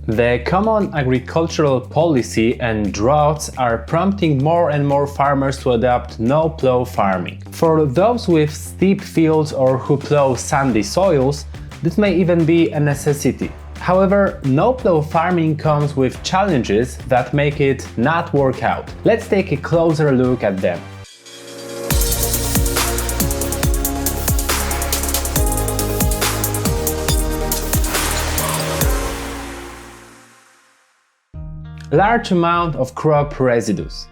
The Common Agricultural Policy and droughts are prompting more and more farmers to adopt no-plough farming. For those with steep fields or who plough sandy soils, this may even be a necessity. However, no-plough farming comes with challenges that make it not work out. Let's take a closer look at them. Large amount of crop residues.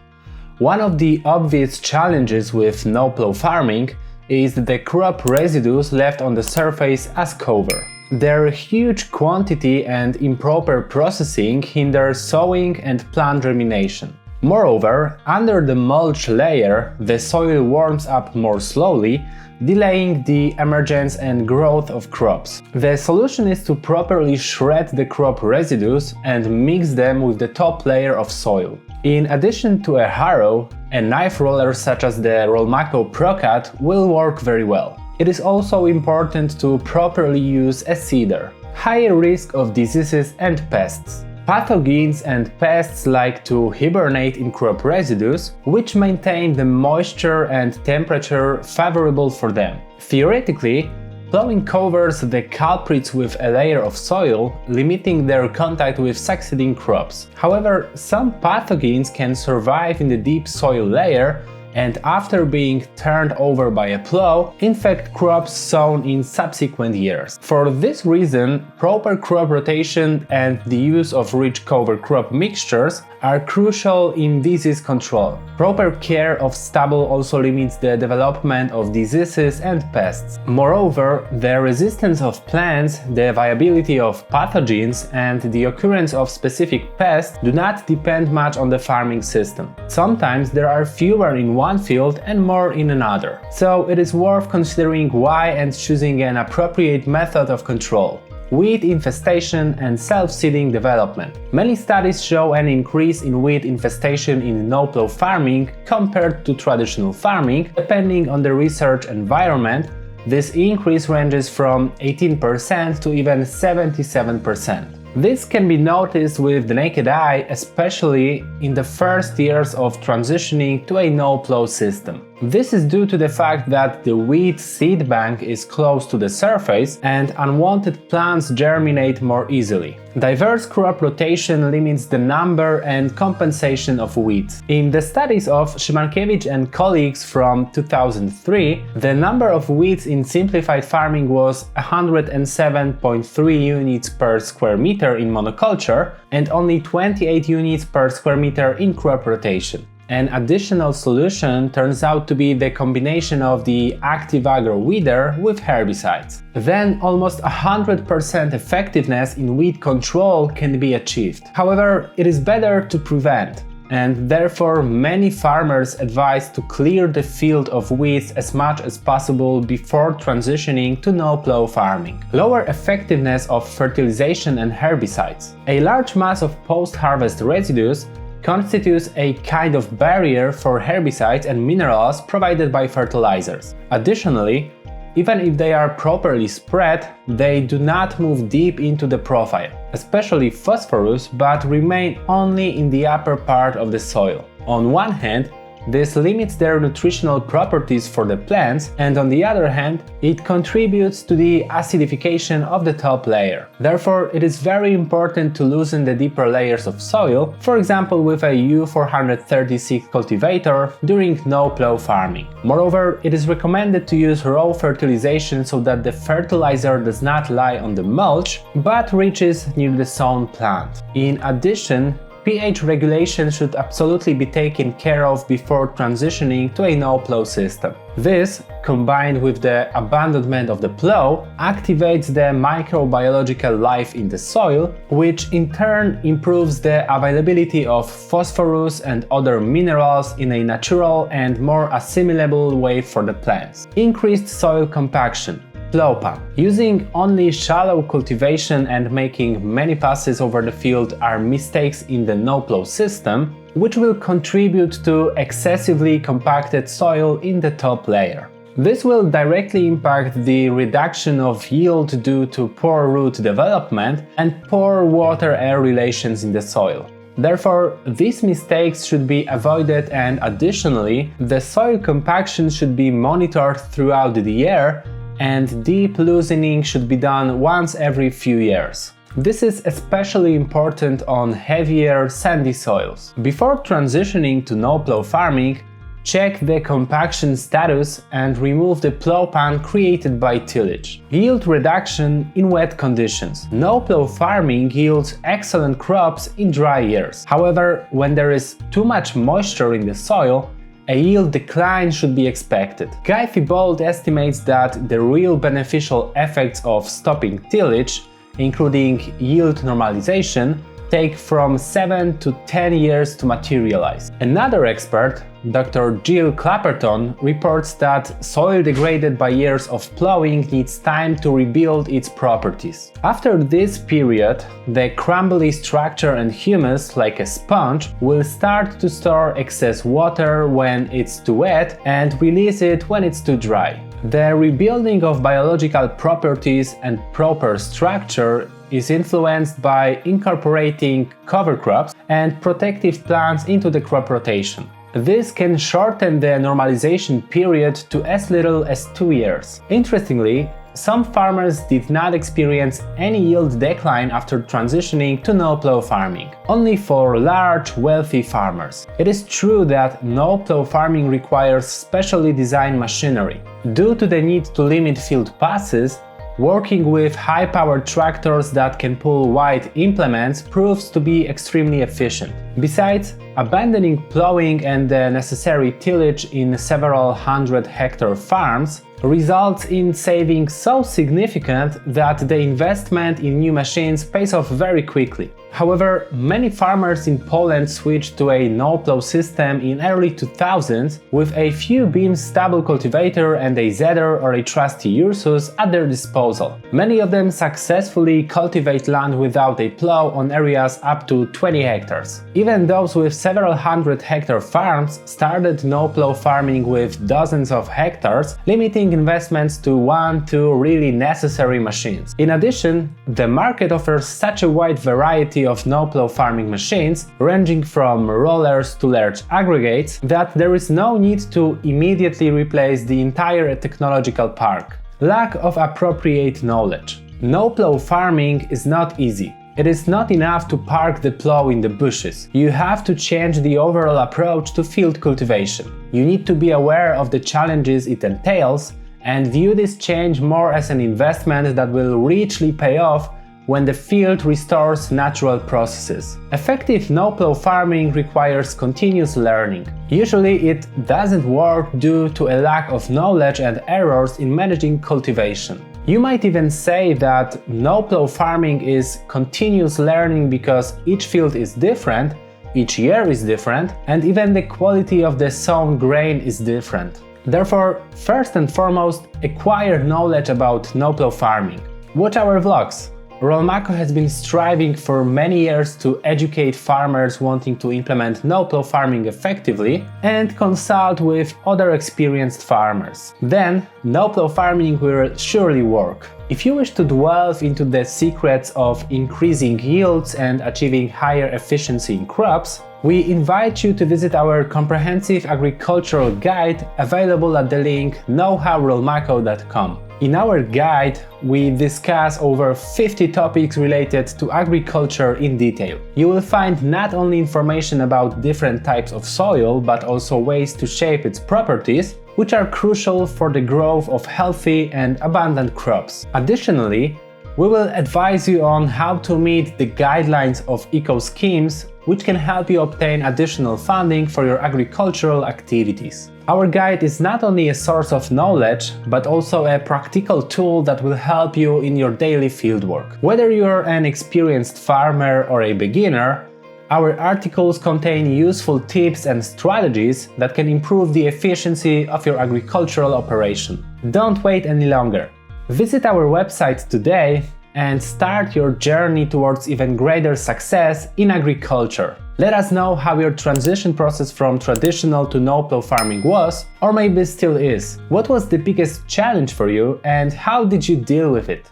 One of the obvious challenges with no-plough farming is the crop residues left on the surface as cover. Their huge quantity and improper processing hinder sowing and plant germination. Moreover, under the mulch layer, the soil warms up more slowly, delaying the emergence and growth of crops. The solution is to properly shred the crop residues and mix them with the top layer of soil. In addition to a harrow, a knife roller such as the Rolmako Procat will work very well. It is also important to properly use a seeder. Higher risk of diseases and pests. Pathogens and pests like to hibernate in crop residues, which maintain the moisture and temperature favorable for them. Theoretically, plowing covers the culprits with a layer of soil, limiting their contact with succeeding crops. However, some pathogens can survive in the deep soil layer and after being turned over by a plow, infect crops sown in subsequent years. For this reason, proper crop rotation and the use of rich cover crop mixtures are crucial in disease control. Proper care of stubble also limits the development of diseases and pests. Moreover, the resistance of plants, the viability of pathogens, and the occurrence of specific pests do not depend much on the farming system. Sometimes there are fewer in one field and more in another. So it is worth considering why and choosing an appropriate method of control. Weed infestation and self-seeding development. Many studies show an increase in weed infestation in no-plough farming compared to traditional farming. Depending on the research environment, this increase ranges from 18% to even 77%. This can be noticed with the naked eye, especially in the first years of transitioning to a no-plough system. This is due to the fact that the weed seed bank is close to the surface and unwanted plants germinate more easily. Diverse crop rotation limits the number and compensation of weeds. In the studies of Szymankiewicz and colleagues from 2003, the number of weeds in simplified farming was 107.3 units per square meter in monoculture and only 28 units per square meter in crop rotation. An additional solution turns out to be the combination of the active agro weeder with herbicides. Then almost 100% effectiveness in weed control can be achieved. However, it is better to prevent, and therefore many farmers advise to clear the field of weeds as much as possible before transitioning to no-plough farming. Lower effectiveness of fertilization and herbicides. A large mass of post-harvest residues constitutes a kind of barrier for herbicides and minerals provided by fertilizers. Additionally, even if they are properly spread, they do not move deep into the profile, especially phosphorus, but remain only in the upper part of the soil. On one hand, this limits their nutritional properties for the plants, and on the other hand, it contributes to the acidification of the top layer. Therefore, it is very important to loosen the deeper layers of soil, for example with a U436 cultivator during no-plough farming. Moreover, it is recommended to use raw fertilization so that the fertilizer does not lie on the mulch, but reaches near the sown plant. In addition, pH regulation should absolutely be taken care of before transitioning to a no-plough system. This, combined with the abandonment of the plow, activates the microbiological life in the soil, which in turn improves the availability of phosphorus and other minerals in a natural and more assimilable way for the plants. Increased soil compaction. Plow pump. Using only shallow cultivation and making many passes over the field are mistakes in the no-plow system, which will contribute to excessively compacted soil in the top layer. This will directly impact the reduction of yield due to poor root development and poor water-air relations in the soil. Therefore, these mistakes should be avoided, and additionally, the soil compaction should be monitored throughout the year, and deep loosening should be done once every few years. This is especially important on heavier, sandy soils. Before transitioning to no-plough farming, check the compaction status and remove the plough pan created by tillage. Yield reduction in wet conditions. No-plough farming yields excellent crops in dry years. However, when there is too much moisture in the soil, a yield decline should be expected. Guy Thibault estimates that the real beneficial effects of stopping tillage, including yield normalization, take from 7 to 10 years to materialize. Another expert, Dr. Jill Clapperton, reports that soil degraded by years of plowing needs time to rebuild its properties. After this period, the crumbly structure and humus, like a sponge, will start to store excess water when it's too wet and release it when it's too dry. The rebuilding of biological properties and proper structure is influenced by incorporating cover crops and protective plants into the crop rotation. This can shorten the normalization period to as little as 2 years. Interestingly, some farmers did not experience any yield decline after transitioning to no-plough farming, only for large, wealthy farmers. It is true that no-plough farming requires specially designed machinery. Due to the need to limit field passes, working with high-powered tractors that can pull wide implements proves to be extremely efficient. Besides, abandoning plowing and the necessary tillage in several hundred-hectare farms results in savings so significant that the investment in new machines pays off very quickly. However, many farmers in Poland switched to a no-plough system in early 2000s with a few beam stubble cultivator and a Zeder or a trusty Ursus at their disposal. Many of them successfully cultivate land without a plow on areas up to 20 hectares. Even those with several hundred-hectare farms started no-plough farming with dozens of hectares, limiting investments to 1-2 really necessary machines. In addition, the market offers such a wide variety of no-plough farming machines, ranging from rollers to large aggregates, that there is no need to immediately replace the entire technological park. Lack of appropriate knowledge. No-plough farming is not easy. It is not enough to park the plow in the bushes. You have to change the overall approach to field cultivation. You need to be aware of the challenges it entails and view this change more as an investment that will richly pay off when the field restores natural processes. Effective no-plough farming requires continuous learning. Usually it doesn't work due to a lack of knowledge and errors in managing cultivation. You might even say that no-plough farming is continuous learning because each field is different, each year is different, and even the quality of the sown grain is different. Therefore, first and foremost, acquire knowledge about no-plough farming. Watch our vlogs. Rolmako has been striving for many years to educate farmers wanting to implement no-plough farming effectively and consult with other experienced farmers. Then, no-plough farming will surely work. If you wish to delve into the secrets of increasing yields and achieving higher efficiency in crops, we invite you to visit our comprehensive agricultural guide available at the link knowhowrolmako.com. In our guide, we discuss over 50 topics related to agriculture in detail. You will find not only information about different types of soil, but also ways to shape its properties, which are crucial for the growth of healthy and abundant crops. Additionally, we will advise you on how to meet the guidelines of eco-schemes, which can help you obtain additional funding for your agricultural activities. Our guide is not only a source of knowledge, but also a practical tool that will help you in your daily fieldwork. Whether you're an experienced farmer or a beginner, our articles contain useful tips and strategies that can improve the efficiency of your agricultural operation. Don't wait any longer. Visit our website today and start your journey towards even greater success in agriculture. Let us know how your transition process from traditional to no-plough farming was, or maybe still is. What was the biggest challenge for you and how did you deal with it?